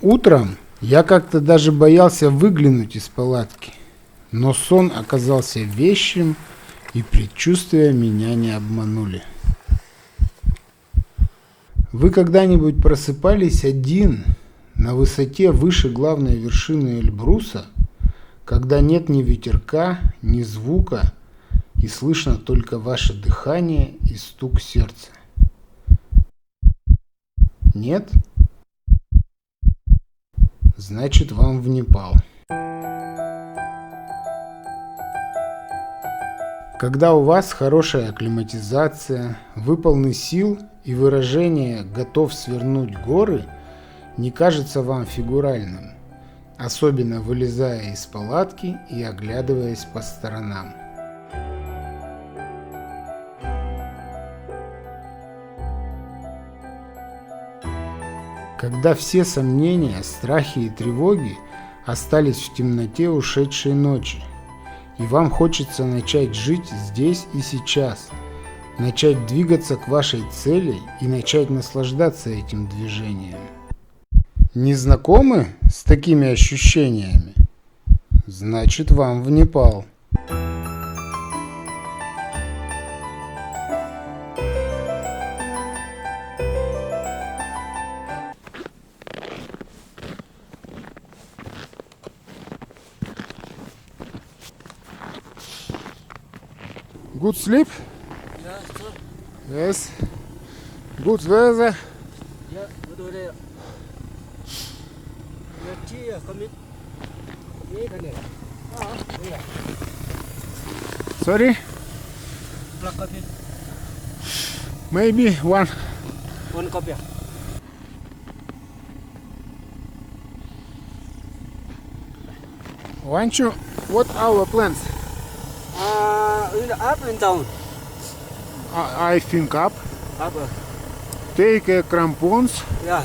Утром я как-то даже боялся выглянуть из палатки, но сон оказался вещим, и предчувствия меня не обманули. Вы когда-нибудь просыпались один на высоте выше главной вершины Эльбруса, когда нет ни ветерка, ни звука, и слышно только ваше дыхание и стук сердца? Нет? Значит, вам в Непал. Когда у вас хорошая акклиматизация, вы полны сил, и выражение «готов свернуть горы» не кажется вам фигуральным, особенно вылезая из палатки и оглядываясь по сторонам. Когда все сомнения, страхи и тревоги остались в темноте ушедшей ночи, и вам хочется начать жить здесь и сейчас, начать двигаться к вашей цели и начать наслаждаться этим движением. Не знакомы с такими ощущениями? Значит, вам в Непал. Good sleep? Yeah, sir. Yes. Good weather. Yeah, good day. Yeah, tea, come in. Yeah, come in. Yeah. Sorry? Black coffee. Maybe one. One cup, yeah. Want you? What our plans? In the up and down. I think up. Up. Take crampons. Yeah.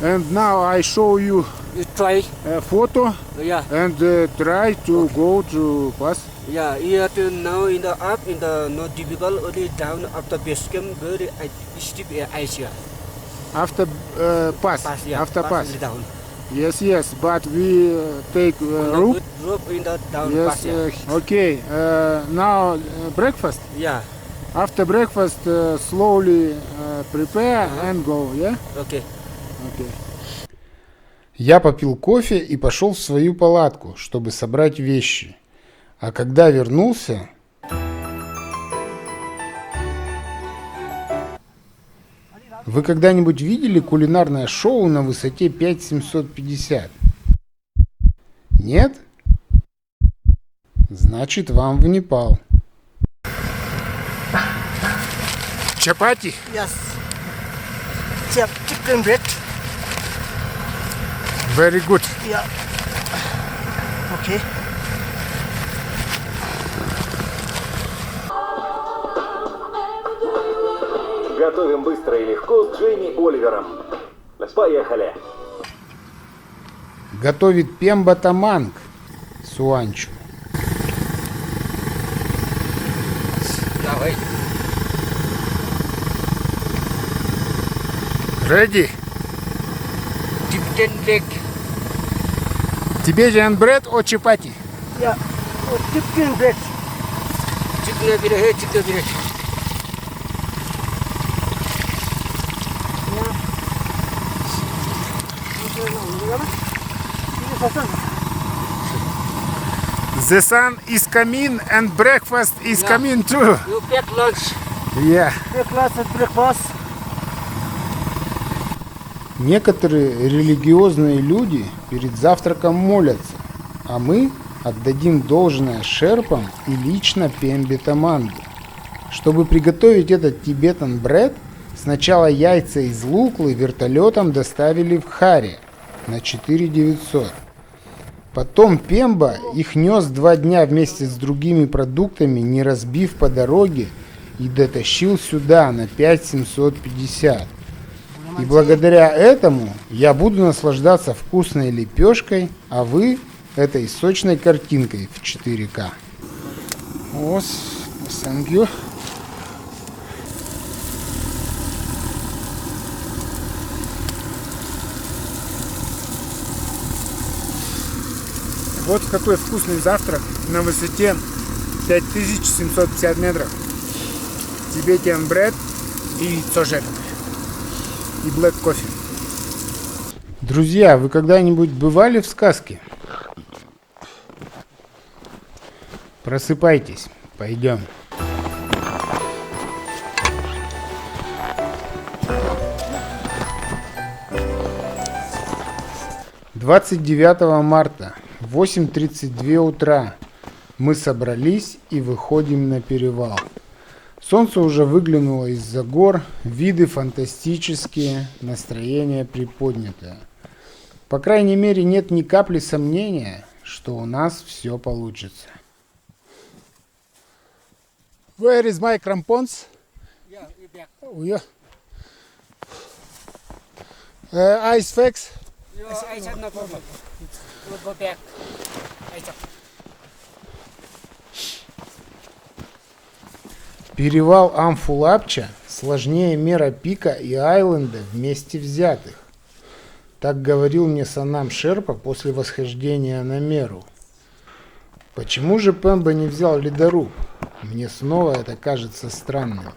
And now I show you You try. a photo Yeah. and try to go to pass. Yeah. You have to now in the up, in the not difficult, only down after base camp, very steep ice here. After pass. Pass, yeah. After pass. Only down. Yes, but we take rope. Rope in the down pass, Yes, yeah. okay. Now breakfast. Yeah. After breakfast, slowly prepare and go, yeah? Okay. Okay. Я попил кофе и пошел в свою палатку, чтобы собрать вещи. А когда вернулся... Вы когда-нибудь видели кулинарное шоу на высоте 5750? Нет? Значит, вам в Непал. Чапати? Yes. Chicken bread. Very good. Yeah. Okay. Готовим быстро и легко с Джейми Оливером. Поехали! Готовит Пемба Таманг Суанчу. Давай. Ready? Chicken leg. Tibetan bread or chapati? Yeah. Oh, chicken bread. Chicken bread. Chicken bread. The sun is coming and breakfast is coming too. You pack lunch. Yeah. Pack lunch and breakfast. Некоторые религиозные люди перед завтраком молятся, а мы отдадим должное шерпам и лично Пембе Тамангу. Чтобы приготовить этот тибетан бред, сначала яйца из Луклы вертолетом доставили в Харе на 4900. Потом Пемба их нес 2 дня вместе с другими продуктами, не разбив по дороге, и дотащил сюда на 5750. И благодаря этому я буду наслаждаться вкусной лепешкой, а вы этой сочной картинкой в 4К. Thank you. Вот какой вкусный завтрак на высоте 5750 метров. Tibetan bread и яйцо жареное. И black кофе. Друзья, вы когда-нибудь бывали в сказке? Просыпайтесь, пойдем. «29 марта, 8:32 утра. Мы собрались и выходим на перевал. Солнце уже выглянуло из-за гор, виды фантастические, настроение приподнятое. По крайней мере, нет ни капли сомнения, что у нас все получится». Where is my crampons? Yeah, you back. Oh, yeah. Ice fix. I said no problem. We'll go back. I said. Перевал Амфулапча сложнее Мера Пика и Айленда вместе взятых. Так говорил мне Санам Шерпа после восхождения на Меру. Почему же Пемба не взял ледоруб? Мне снова это кажется странным.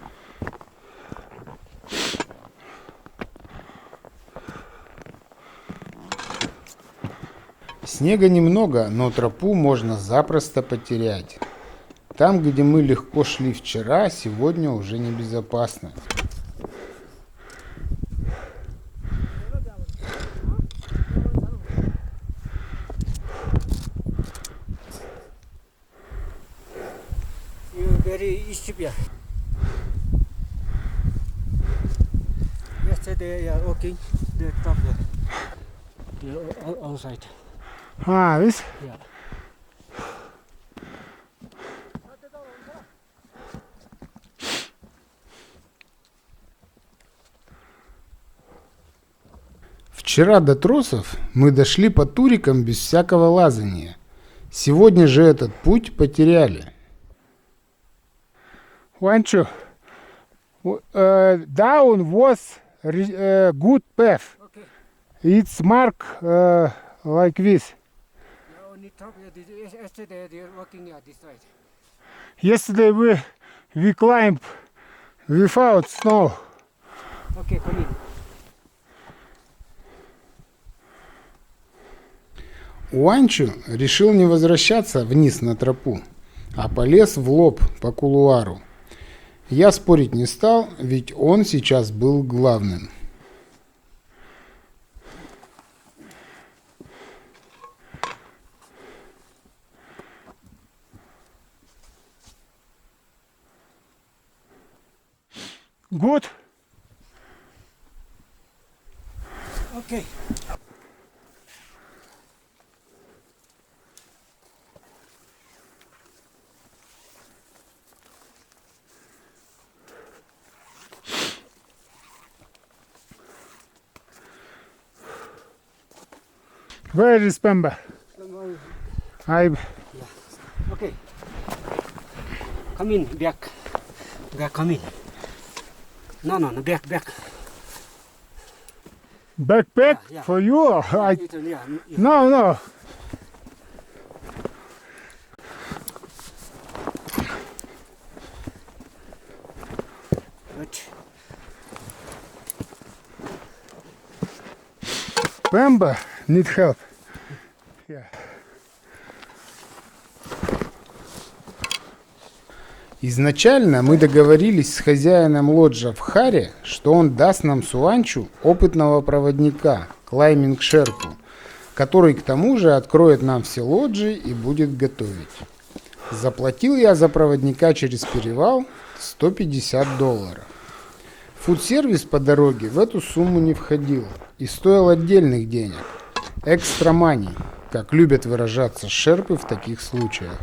Снега немного, но тропу можно запросто потерять. Там, где мы легко шли вчера, сегодня уже небезопасно. You very steep, yeah. Yesterday, yeah, walking the top there. The outside. This? Yeah. Вчера до тросов мы дошли по турикам без всякого лазания. Сегодня же этот путь потеряли. Ванчо, down was good path. Okay. It's mark like this. Yeah, only top. Yesterday they are walking yeah, this side. Yesterday we climbed without snow. Okay, come in. Уанчу решил не возвращаться вниз на тропу, а полез в лоб по кулуару. Я спорить не стал, ведь он сейчас был главным. Good. Okay. Where is Pemba? I Okay. Come in, back. Back, come in. No, back. backpack Yeah. for you. I Yeah. no. Good. Pemba need help. Yeah. Изначально мы договорились с хозяином лоджа в Харе, что он даст нам с Уанчу опытного проводника, клайминг-шерпу, который к тому же откроет нам все лоджи и будет готовить. Заплатил я за проводника через перевал $150. Фудсервис по дороге в эту сумму не входил и стоил отдельных денег. Экстра мани, как любят выражаться шерпы в таких случаях.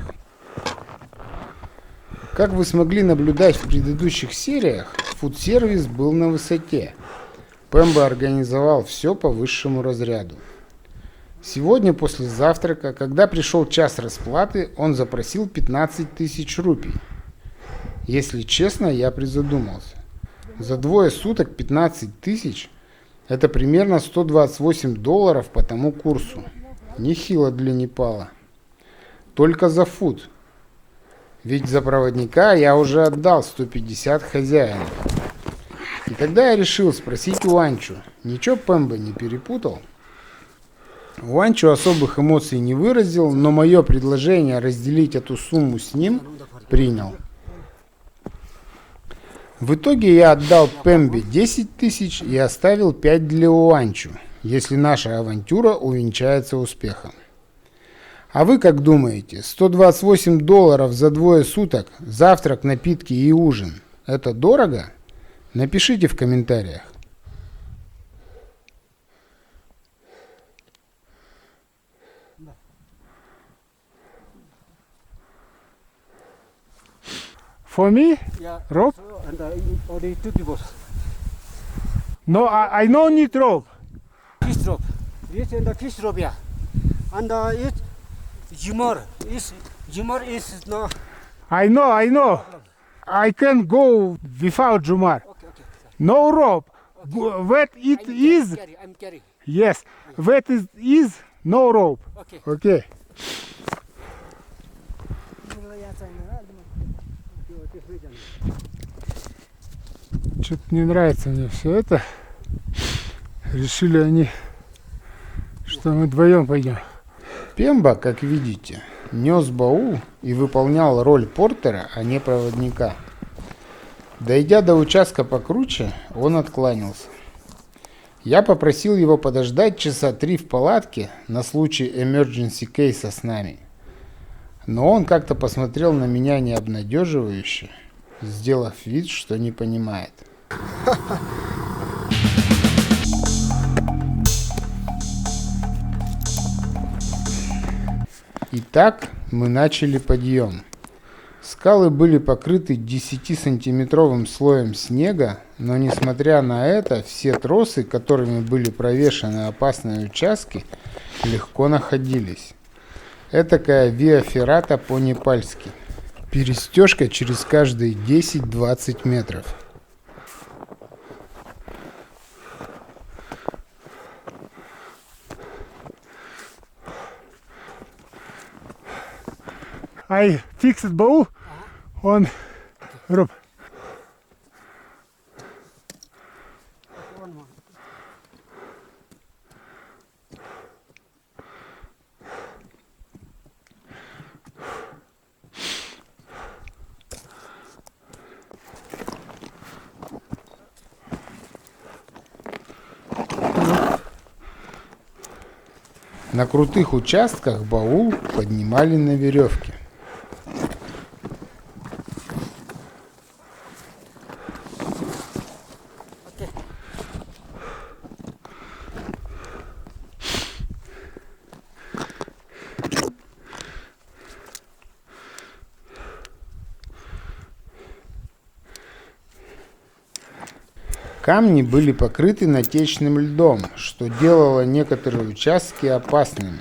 Как вы смогли наблюдать в предыдущих сериях, фудсервис был на высоте. Пемба организовал все по высшему разряду. Сегодня после завтрака, когда пришел час расплаты, он запросил 15 тысяч рупий. Если честно, я призадумался. За двое суток 15 тысяч – это примерно $128 по тому курсу. Нехило для Непала. только за фут. Ведь за проводника я уже отдал 150 хозяину. И тогда я решил спросить у Анчу, ничего Пембе не перепутал? Уанчо особых эмоций не выразил, но мое предложение разделить эту сумму с ним принял. В итоге я отдал Пембе 10 тысяч и оставил 5 для Уанчо, если наша авантюра увенчается успехом. А вы как думаете, $128 за двое суток, завтрак, напитки и ужин – это дорого? Напишите в комментариях. For me, Yeah. rope? So, and only two people. No, I no need rope. Fish rope. Yes, and the fish rope, yeah. And it humor is no. I know. I can go without Jumar. Okay, okay. No rope. Where it is, I'm carrying. yes. Where it is, no rope. Okay. Okay. Что-то не нравится мне все это. Решили они, что мы вдвоем пойдем. Пемба, как видите, нес баул и выполнял роль портера, а не проводника. Дойдя до участка покруче, он откланялся. Я попросил его подождать часа 3 в палатке на случай emergency кейса с нами. Но он как-то посмотрел на меня необнадеживающе, сделав вид, что не понимает. Итак, мы начали подъем. Скалы были покрыты 10-сантиметровым слоем снега, но несмотря на это, все тросы, которыми были провешаны опасные участки, легко находились. Этакая виа феррата по-непальски. Перестежка через каждые 10-20 метров. I fixed bow on rope. One more. На крутых участках баул поднимали на веревке. Камни были покрыты натечным льдом, что делало некоторые участки опасными.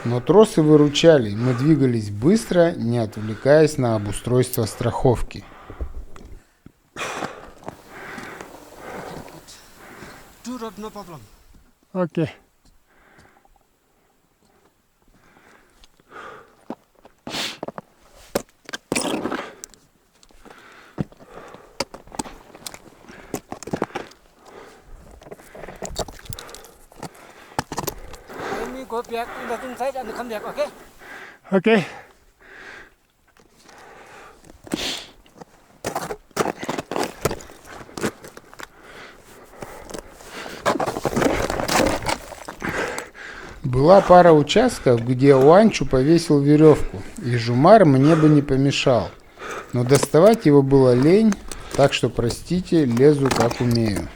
Но тросы выручали, мы двигались быстро, не отвлекаясь на обустройство страховки. Two rope, no problem. Okay. Let me go back in the inside and come back, okay? Okay. Была пара участков, где Уанчу повесил веревку, и Жумар мне бы не помешал. Но доставать его было лень, так что, простите, лезу как умею.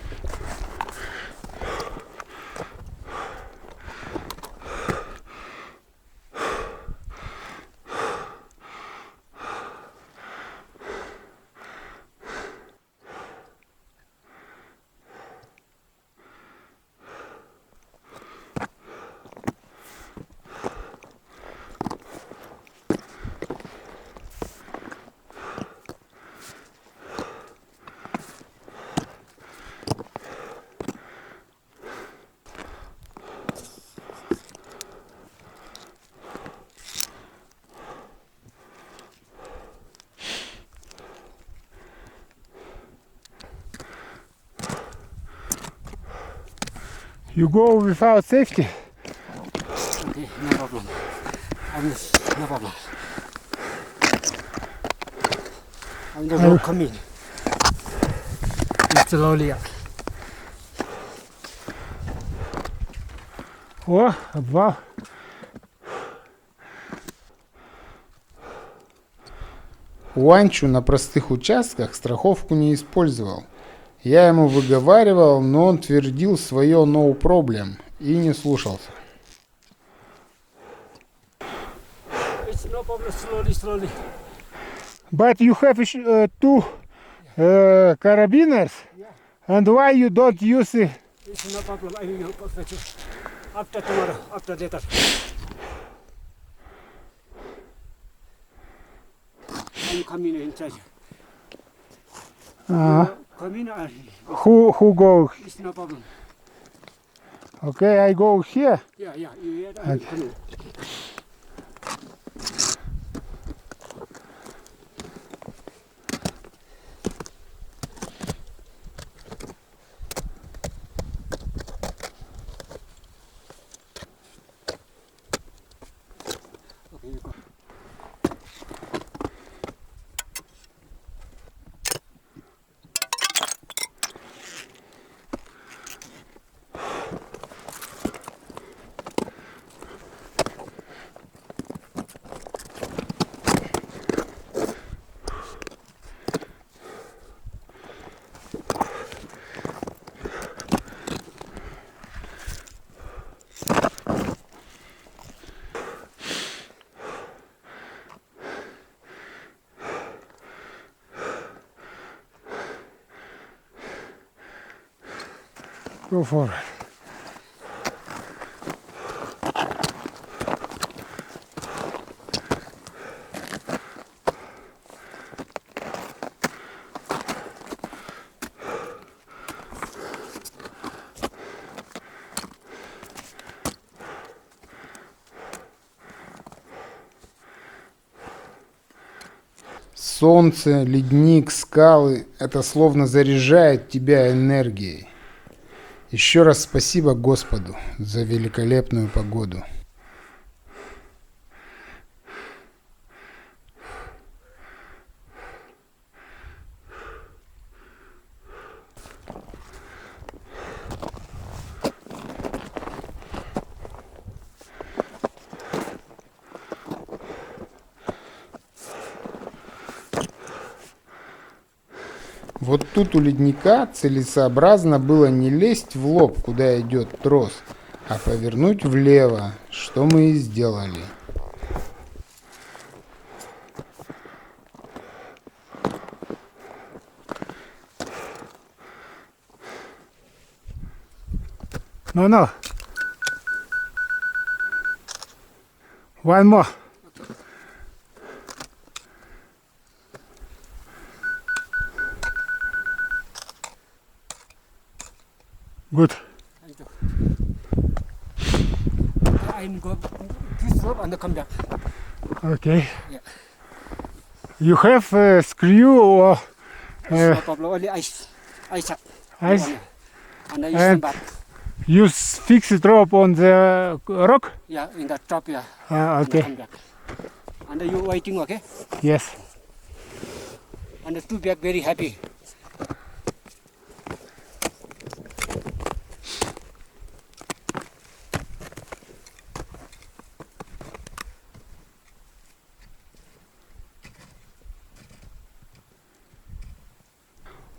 You go without safety? Okay, no problem. No problem. I'm the road coming. It's slowly up. О, обвал. Уанчу на простых участках страховку не использовал. Я ему выговаривал, но он твердил свое no problem и не слушался. It's no problem, slowly. But you have two carabiners, and why you don't use it? It's no problem. I will fetch you after tomorrow, after later. I'm coming in charge. Come in, Who go? it's no problem. Okay, I go here. Yeah, you hear that? I'm coming. Okay, you go. Go forward. Солнце, ледник, скалы – это словно заряжает тебя энергией. Еще раз спасибо Господу за великолепную погоду. Вот тут у ледника целесообразно было не лезть в лоб, куда идет трос, а повернуть влево, что мы и сделали. No. One more. Good. Thank you. I'm go this rope and come back. Okay. Yeah. You have a screw or No problem. Only ice. ice? And I use And- them back. You fix the rope on the rock? Yeah, in the top, yeah. And Okay. come back. And you waiting, okay? Yes. And the two back very happy.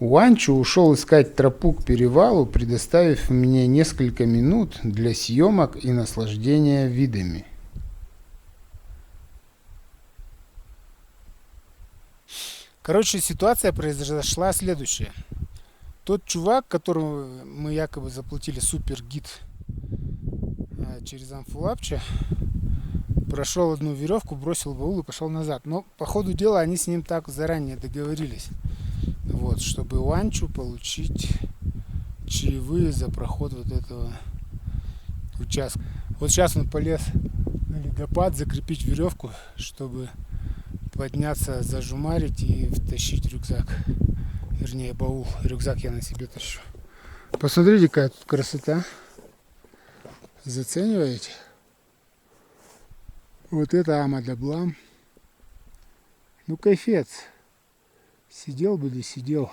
Уанчу ушел искать тропу к перевалу, предоставив мне несколько минут для съемок и наслаждения видами. Короче, ситуация произошла следующая. Тот чувак, которому мы якобы заплатили супер-гид через Амфулапча, прошел одну веревку, бросил баул и пошел назад. Но по ходу дела они с ним так заранее договорились. Вот, чтобы Уанчу получить чаевые за проход вот этого участка. Вот сейчас он полез на ледопад, закрепить веревку, чтобы подняться, зажумарить и втащить рюкзак. Вернее, баул. Рюкзак я на себе тащу. Посмотрите, какая тут красота. Зацениваете? Вот это Амадаблам. Ну, кайфец. Сидел бы, да сидел.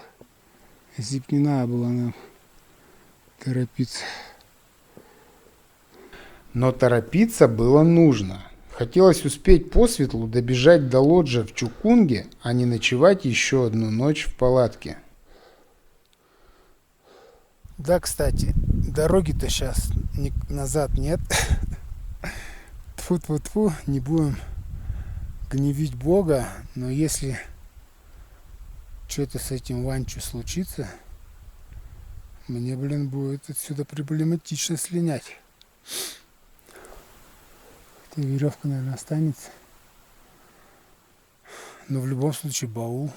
Если б не надо было нам торопиться. Но торопиться было нужно. Хотелось успеть посветлу добежать до лоджа в Чукунге, а не ночевать еще одну ночь в палатке. Да, кстати, дороги-то сейчас назад нет. Тьфу-тьфу-тьфу, не будем гневить Бога, но если что-то с этим Ванчо случится, мне, блин, будет отсюда проблематично слинять. Хотя веревка, наверное, останется. Но в любом случае баул.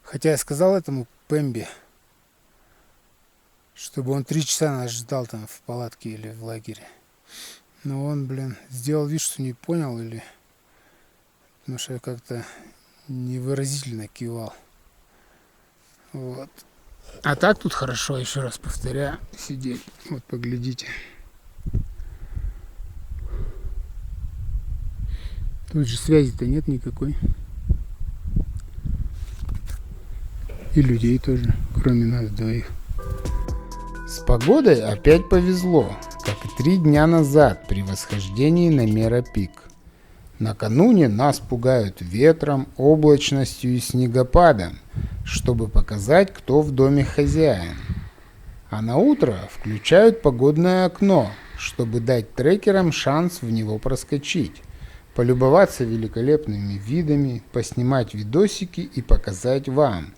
Хотя я сказал этому Пембе, чтобы он 3 часа нас ждал там в палатке или в лагере. Но он, блин, сделал вид, что не понял, или потому что я как-то невыразительно кивал. Вот. А так тут хорошо, еще раз повторяю, сидеть. Вот поглядите. Тут же связи-то нет никакой. И людей тоже, кроме нас двоих. С погодой опять повезло, как и 3 дня назад при восхождении на Мера-Пик. Накануне нас пугают ветром, облачностью и снегопадом, чтобы показать, кто в доме хозяин. А на утро включают погодное окно, чтобы дать трекерам шанс в него проскочить, полюбоваться великолепными видами, поснимать видосики и показать вам,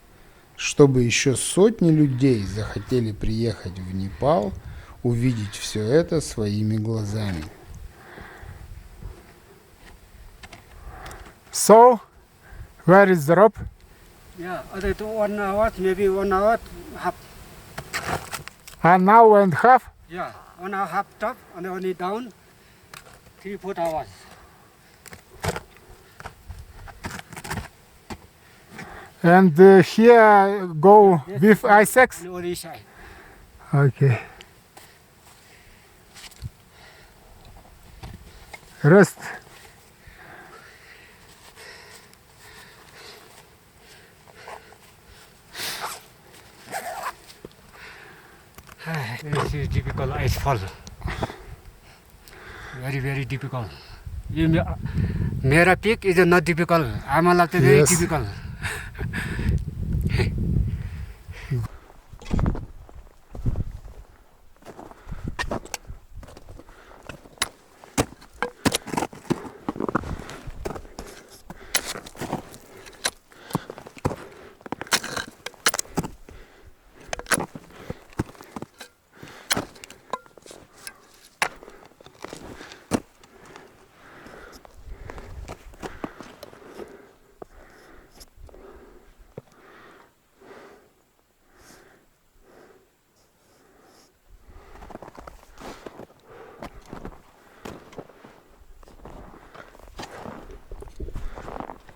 чтобы еще сотни людей захотели приехать в Непал, увидеть все это своими глазами. So, where is the rope? Yeah, other to 1 hour, maybe 1 hour half. An hour and a half? Yeah, 1 hour half top and only down 3-4 hours. And here go with Isaacs? And only side. Okay. Rest. This is difficult ice fall. Very, very difficult. Mera Peak is not difficult. Amala is very Yes. difficult.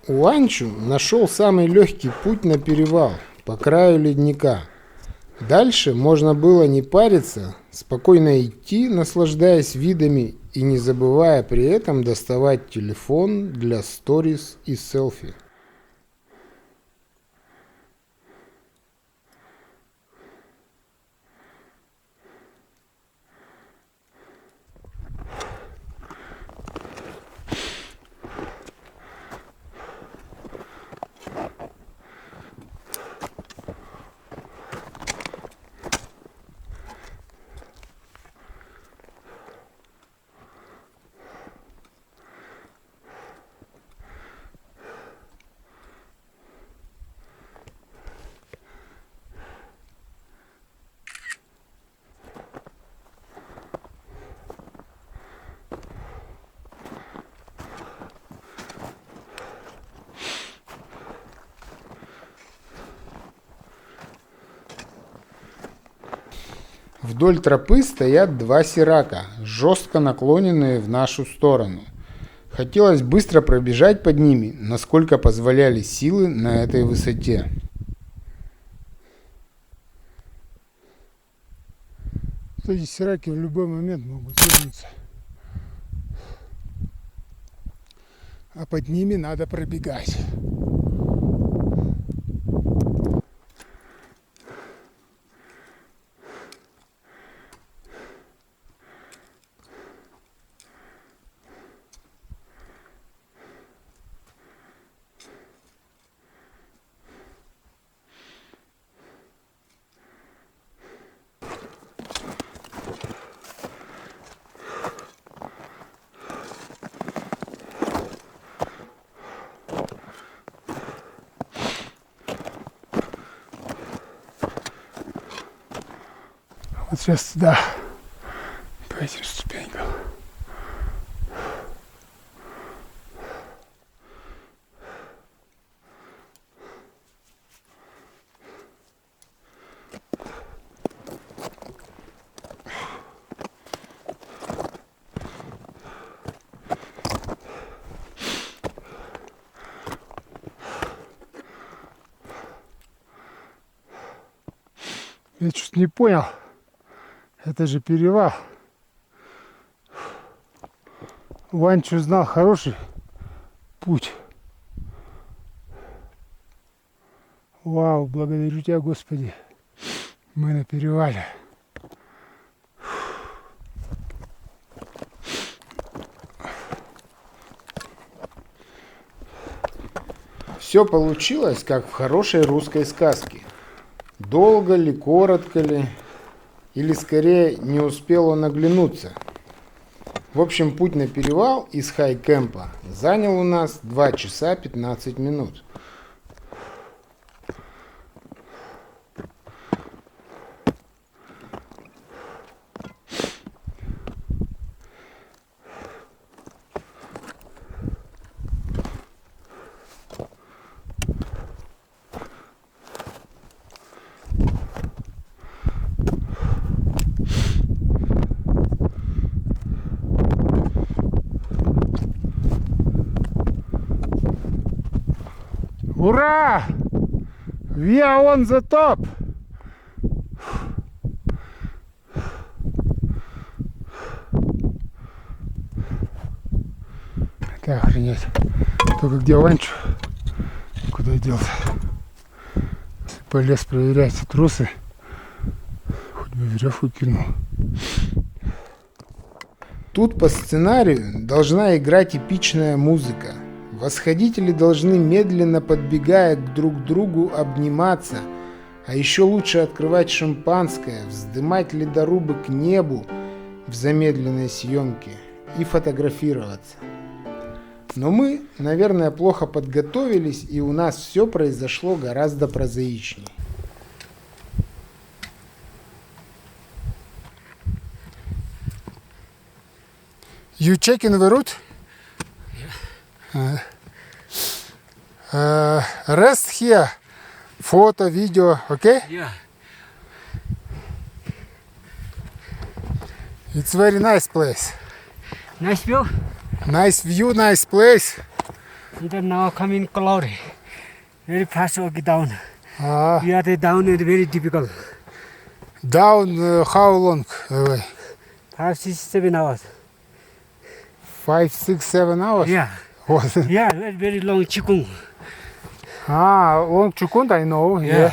Уанчу нашел самый легкий путь на перевал по краю ледника. Дальше можно было не париться, спокойно идти, наслаждаясь видами и не забывая при этом доставать телефон для сторис и селфи. Вдоль тропы стоят 2 сирака, жестко наклоненные в нашу сторону. Хотелось быстро пробежать под ними, насколько позволяли силы на этой высоте. Тут эти сираки в любой момент могут свернуться. А под ними надо пробегать. Вот сейчас туда, по этим ступенькам. Я чуть не понял. Это же перевал. Ванчу знал хороший путь. Вау, благодарю тебя, Господи. Мы на перевале. Все получилось, как в хорошей русской сказке. Долго ли, коротко ли, или скорее не успел он оглянуться. В общем, путь на перевал из Хай-Кэмпа занял у нас 2 часа 15 минут. Ура! We are on the top! Это охренеть. Только где Ванчу? Куда делся? Полез проверять тросы. Хоть бы веревку кинул. Тут по сценарию должна играть эпичная музыка. Восходители должны, медленно подбегая друг к другу, обниматься, а еще лучше открывать шампанское, вздымать ледорубы к небу в замедленной съемке и фотографироваться. Но мы, наверное, плохо подготовились, и у нас все произошло гораздо прозаичнее. You checking the route? Rest here. Photo, video, okay? Yeah. It's very nice place. Nice view. Nice view, nice place. And then now coming cloudy. Very fast walk down. Ah, We are the down and very difficult. down how long? 5, 6, 7 hours. 5, 6, 7 hours? Yeah. What? Yeah, very long chikung. Long Chukund, I know. Yeah.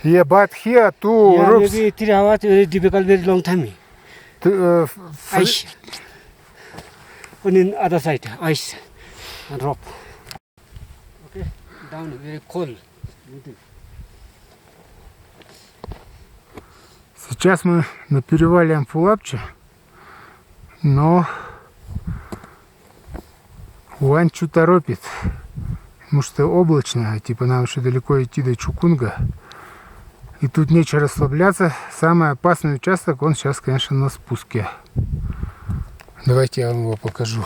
Yeah, but here two Yeah, roofs. maybe 3 hours, very difficult, very long time. Ice. On the other side, ice and rope. Okay, down, very cold. Сейчас мы на перевале Амфулапче, но Ванчу торопит, потому что облачно, типа нам еще далеко идти до Чукунга, и тут нечего расслабляться. Самый опасный участок, он сейчас, конечно, на спуске. Давайте я вам его покажу.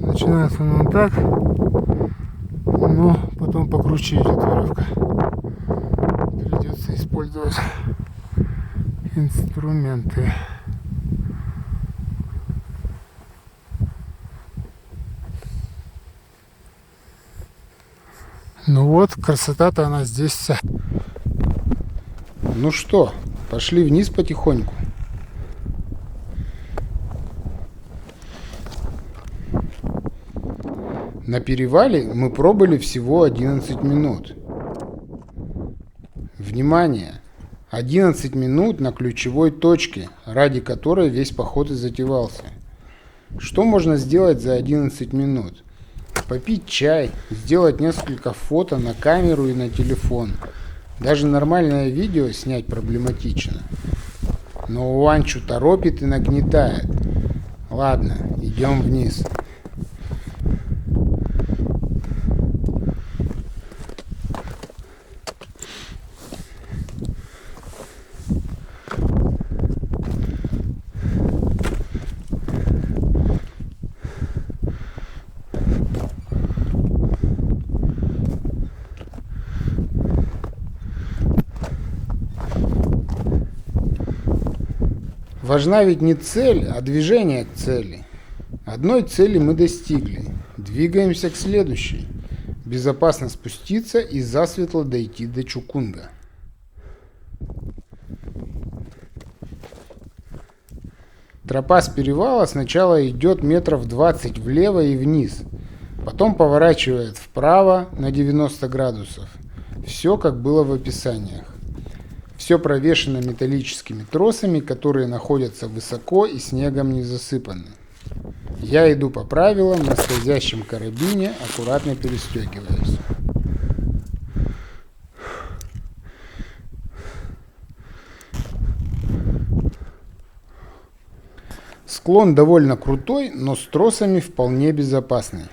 Начинается он вот так, но потом покруче идет веревка. Придется использовать инструменты. Ну вот, красота-то она здесь вся. Ну что, Пошли вниз потихоньку. На перевале мы пробыли всего 11 минут. Внимание! 11 минут на ключевой точке, ради которой весь поход и затевался. Что можно сделать за 11 минут? Попить чай, сделать несколько фото на камеру и на телефон. Даже нормальное видео снять проблематично. Но Уанчу торопит и нагнетает. Ладно, идем вниз. Важна ведь не цель, а движение к цели. Одной цели мы достигли. Двигаемся к следующей. Безопасно спуститься и засветло дойти до Чукунга. Тропа с перевала сначала идет метров 20 влево и вниз. Потом поворачивает вправо на 90 градусов. Все как было в описаниях. Все провешено металлическими тросами, которые находятся высоко и снегом не засыпаны. Я иду по правилам, на скользящем карабине, аккуратно перестегиваюсь. Склон довольно крутой, но с тросами вполне безопасный.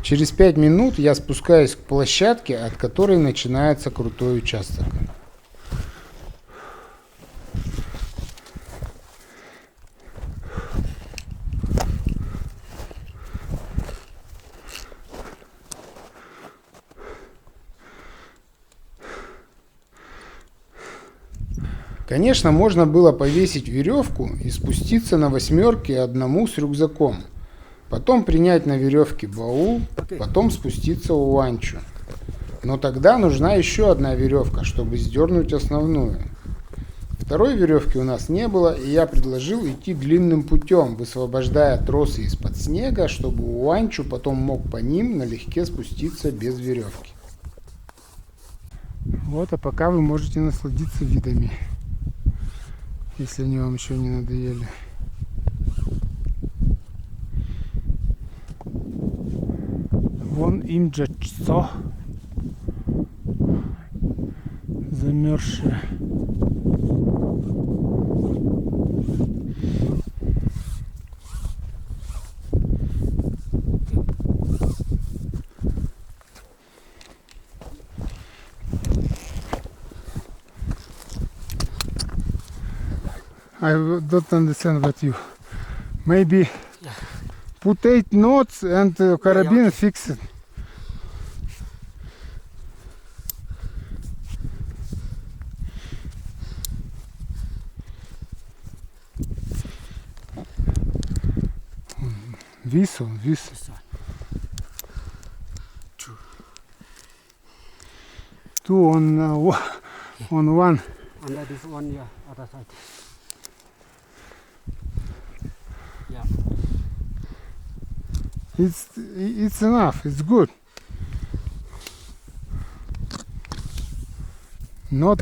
Через 5 минут я спускаюсь к площадке, от которой начинается крутой участок. Конечно, можно было повесить веревку и спуститься на восьмерке одному с рюкзаком. Потом принять на веревке баул, потом спуститься у Уанчу. Но тогда нужна еще одна веревка, чтобы сдернуть основную. Второй веревки у нас не было, и я предложил идти длинным путем, высвобождая тросы из-под снега, чтобы Уанчу потом мог по ним налегке спуститься без веревки. Вот, а пока вы можете насладиться видами, если они вам еще не надоели. Вон Имджа-Чцо, замерзшая. I don't understand what you. Maybe put 8 knots and carabin fix it. This one. Two on one. And that is one, yeah, other side. Yeah. It's enough. It's good. Not.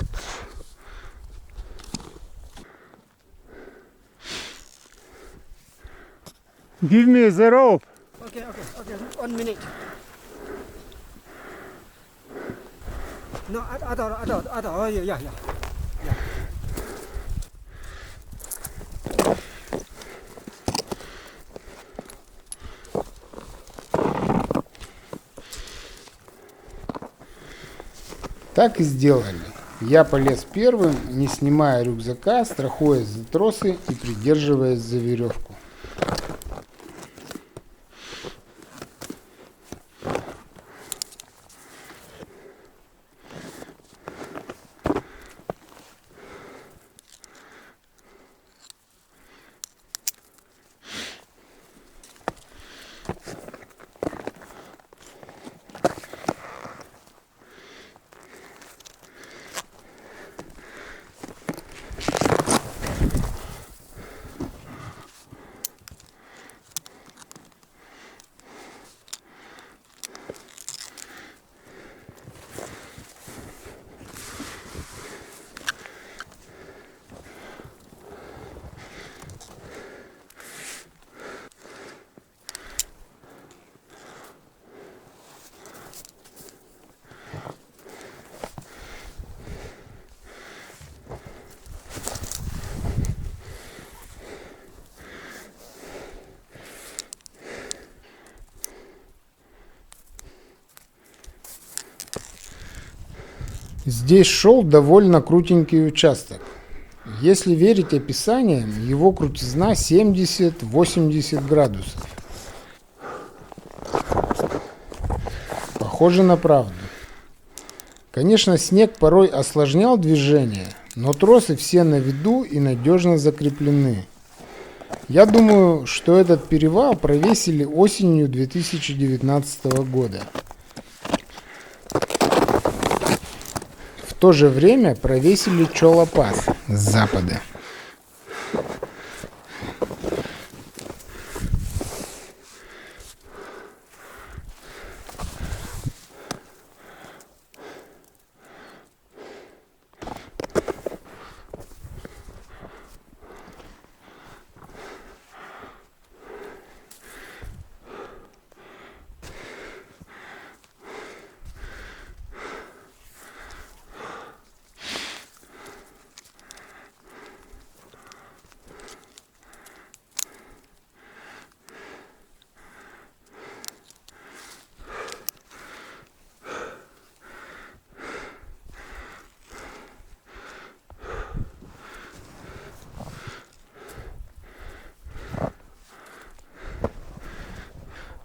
Give me the rope. Okay, 1 minute. No, other, oh, yeah. Так и сделали. Я полез первым, не снимая рюкзака, страхуясь за тросы и придерживаясь за веревку. Здесь шел довольно крутенький участок. Если верить описаниям, его крутизна 70-80 градусов. Похоже на правду. Конечно, снег порой осложнял движение, но тросы все на виду и надежно закреплены. Я думаю, что этот перевал провесили осенью 2019 года. В то же время провесили Чолопас с запада.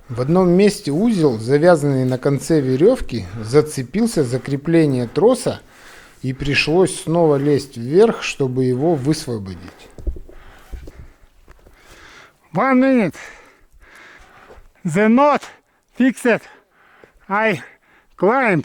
В одном месте узел, завязанный на конце веревки, зацепился за крепление троса, и пришлось снова лезть вверх, чтобы его высвободить. 1 minute. The knot fixed. I climb.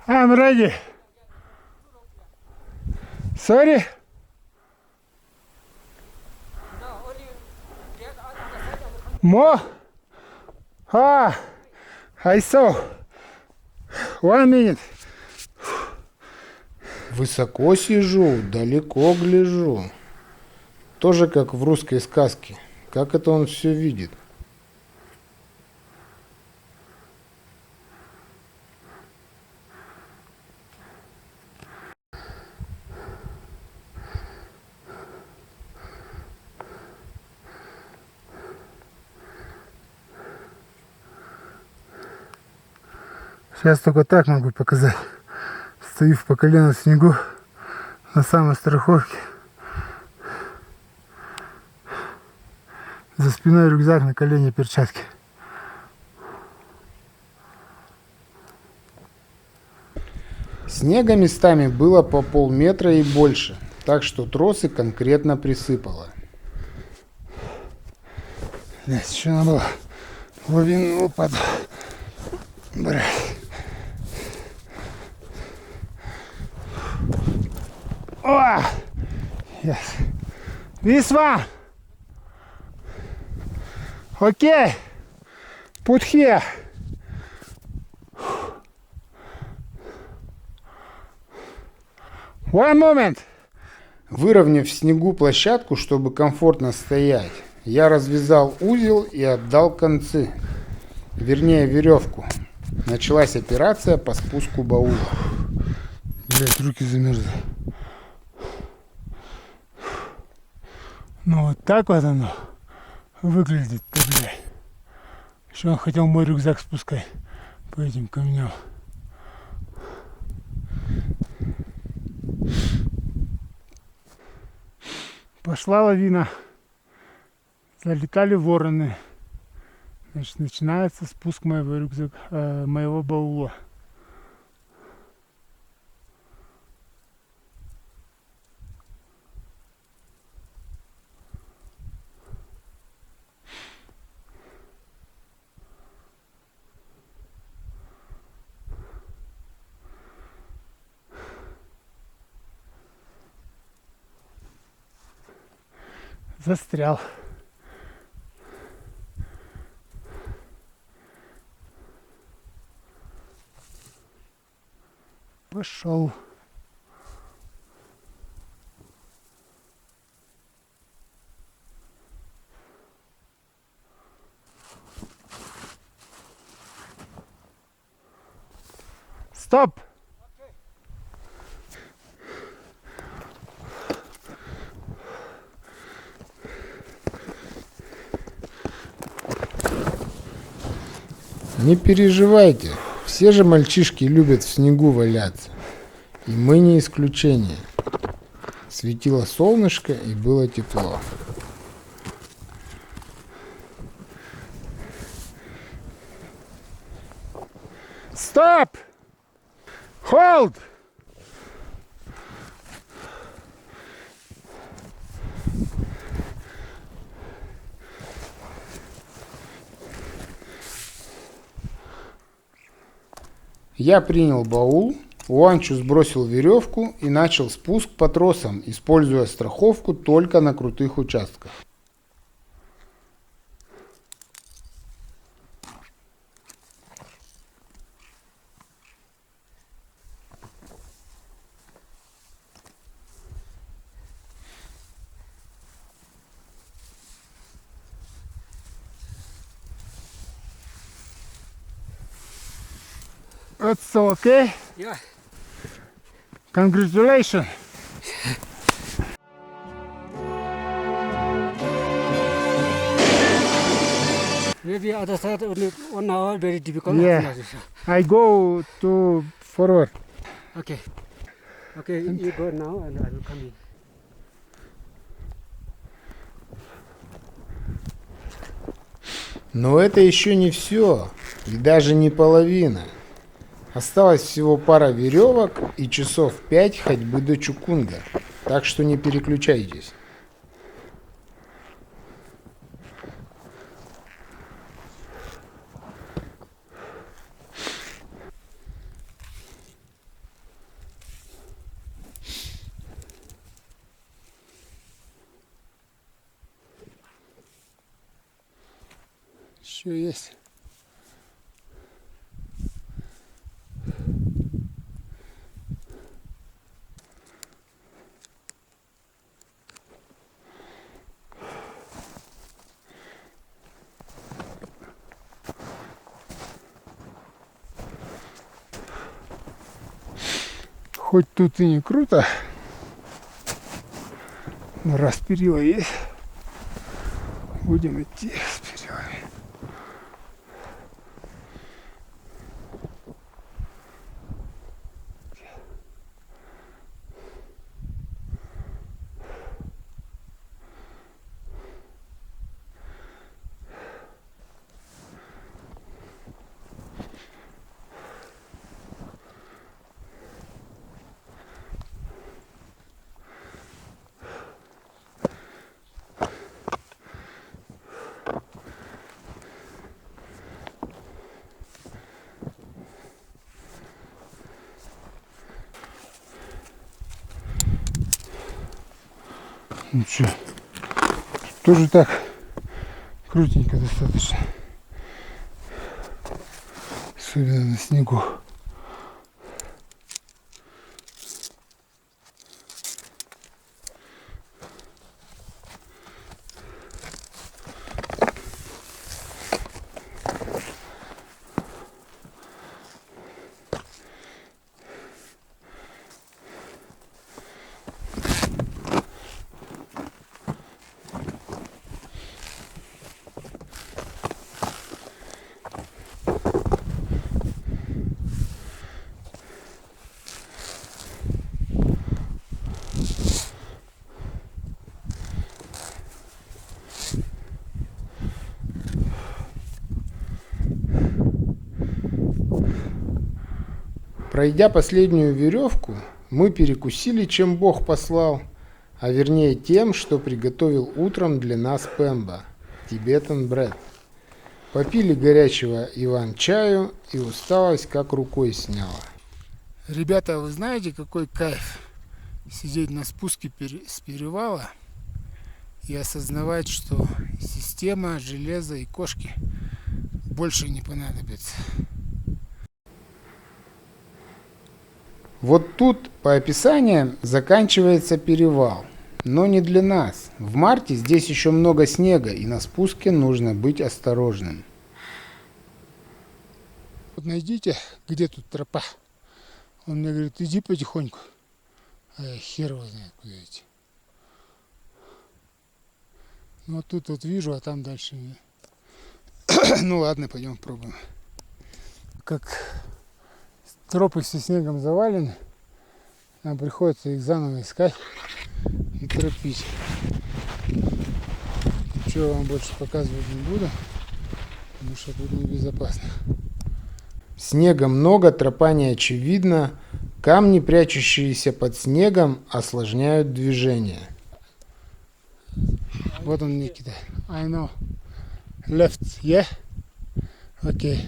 I'm ready. Sorry? More? Ah, I saw. 1 minute. Высоко сижу, далеко гляжу. Тоже как в русской сказке. Как это он все видит? Сейчас только так могу показать. Стою по колено в снегу на самой страховке. За спиной рюкзак, на колени перчатки. Снега местами было по полметра и больше, так что тросы конкретно присыпало. Блядь, что надо было лавину под... Блядь. О! Yes. This one. Okay. Put here. One moment. Выровняв в снегу площадку, чтобы комфортно стоять, я развязал узел и отдал концы, вернее веревку. Началась операция по спуску баула. Блять, руки замерзли. Ну вот так вот оно выглядит-то, блядь. Еще он хотел мой рюкзак спускать по этим камням. Пошла лавина. Залетали вороны. Значит, начинается спуск моего рюкзака, моего баула. Застрял. Пошел. Стоп! Не переживайте, все же мальчишки любят в снегу валяться. И мы не исключение. Светило солнышко и было тепло. Стоп! Hold! Я принял баул, Уанчу сбросил веревку и начал спуск по тросам, используя страховку только на крутых участках. It's okay. Yeah. Congratulations. Maybe other side only 1 hour very difficult. Yeah. I go to forward. Okay. Okay, you go now and I will come in. Но это еще не все, и даже не половина. Осталось всего пара веревок и часов 5 ходьбы до Чукунга, так что не переключайтесь. Еще есть. Хоть тут и не круто, но раз перила есть, будем идти с перилами. Ну что, тоже так крутенько достаточно. Особенно на снегу. Пройдя последнюю веревку, мы перекусили, чем Бог послал, а вернее тем, что приготовил утром для нас Пемба, Tibetan Bread. Попили горячего иван-чаю, и усталость как рукой сняла. Ребята, вы знаете, какой кайф сидеть на спуске с перевала и осознавать, что система, железо и кошки больше не понадобятся. Вот тут, по описаниям, заканчивается перевал. Но не для нас. В марте здесь еще много снега, и на спуске нужно быть осторожным. Вот найдите, где тут тропа. Он мне говорит, иди потихоньку. А я хер его знает, куда идти. Ну вот тут вот вижу, а там дальше нет. Ну ладно, пойдем пробуем. Как тропы все снегом завалены, нам приходится их заново искать и тропить. Ничего вам больше показывать не буду, потому что тут небезопасно. Снега много, тропа не очевидна. Камни, прячущиеся под снегом, осложняют движение. Вот он мне кидает. I know. Left, yeah? Окей.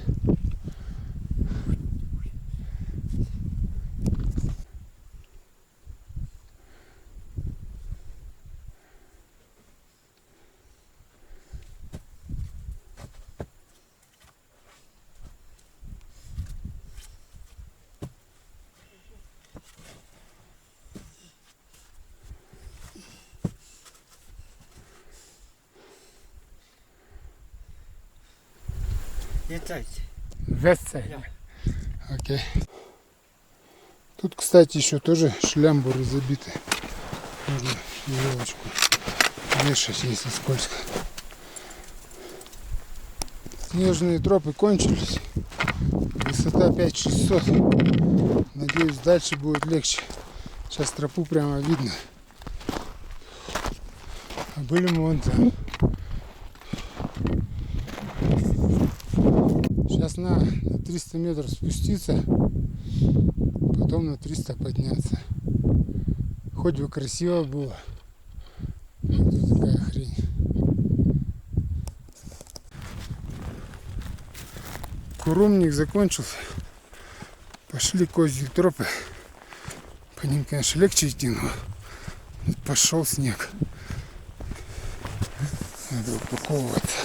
Вестсайд. Окей. Тут, кстати, еще тоже шлямбуры забиты. Можно елочку вешать, если скользко. Снежные тропы кончились. Высота 5600. Надеюсь, дальше будет легче. Сейчас тропу прямо видно. А были мы вон там. Сейчас на 300 метров спуститься, потом на 300 подняться. Хоть бы красиво было. А тут такая хрень. Курумник закончился. Пошли козьи тропы. По ним, конечно, легче идти, но пошел снег. Надо упаковываться.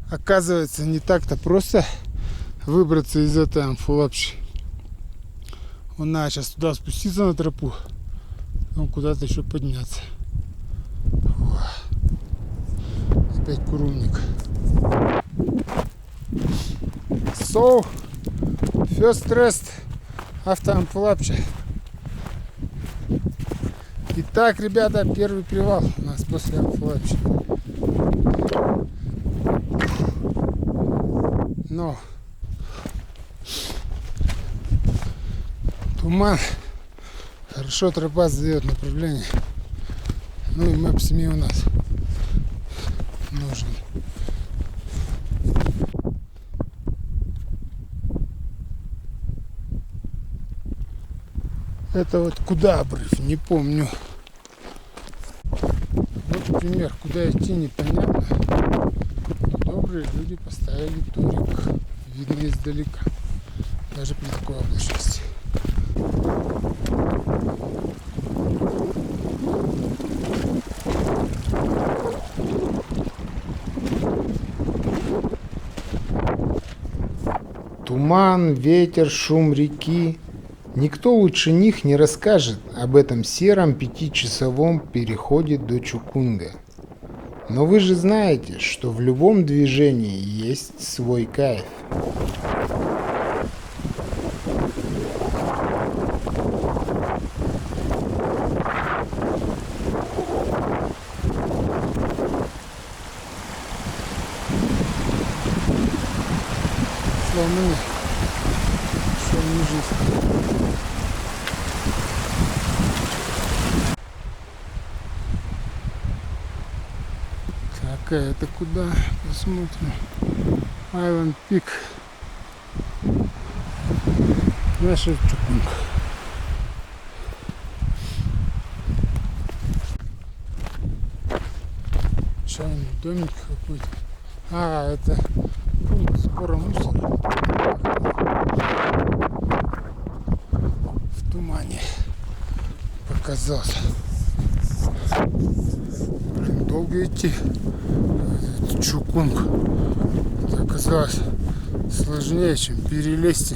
Оказывается, не так-то просто выбраться из этой амфулапши. Он надо сейчас туда спуститься на тропу, потом куда-то еще подняться. О, опять курумник. So, first rest after амфулапши. Итак, ребята, первый привал у нас после амфулапши. Но туман, хорошо тропа задает направление. Ну и мэп СМИ у нас нужен. Это вот куда обрыв, не помню. Вот пример, куда идти непонятно. Добрые люди поставили турик. Видно издалека. Даже при такой облачности. Туман, ветер, шум реки. Никто лучше них не расскажет об этом сером 5-часовом переходе до Чукунга. Но вы же знаете, что в любом движении есть свой кайф. Сломы. Сломы жизнь. Так, а это куда? Посмотрим. Island Peak. Наш Чукунг. Чайный домик какой-то. А, это скоро мусор. В тумане показался. Блин, долго идти. Этот Чукунг. Это оказалось сложнее, чем перелезть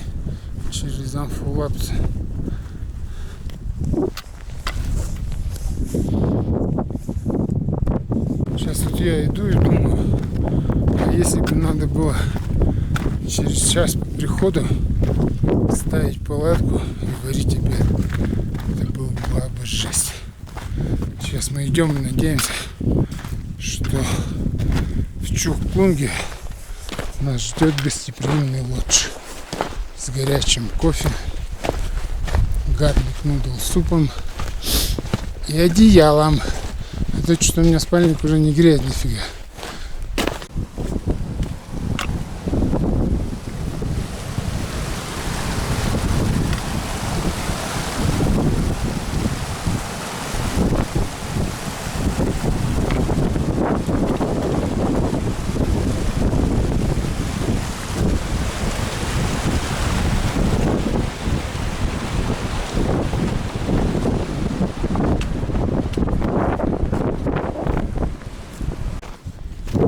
через Амфулапцы. Сейчас вот я иду и думаю, а если бы надо было через час по приходу ставить палатку и варить обед, это была бы жесть. Сейчас мы идем и надеемся, что в Чукунге нас ждет гостеприимный лодж с горячим кофе, гарлик нудл супом и одеялом. А то что у меня спальник уже не греет нифига.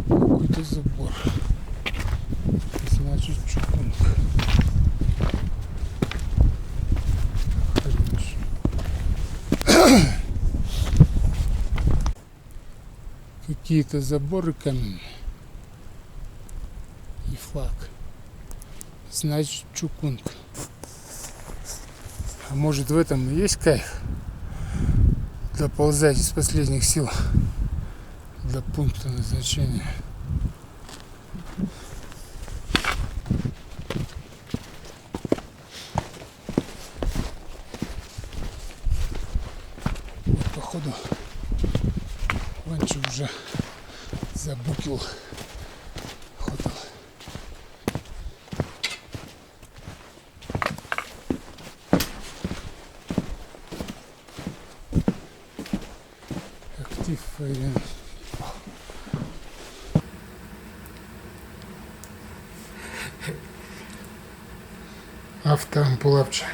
Какой-то забор. Значит, Чукунг. Хорошо. Какие-то заборы каменные. И флаг. Значит, Чукунг. А может, в этом и есть кайф? Доползать из последних сил до пункта назначения. Вот, походу, Ванча уже забукил хотел. Актив Файрен. Автоампулапча.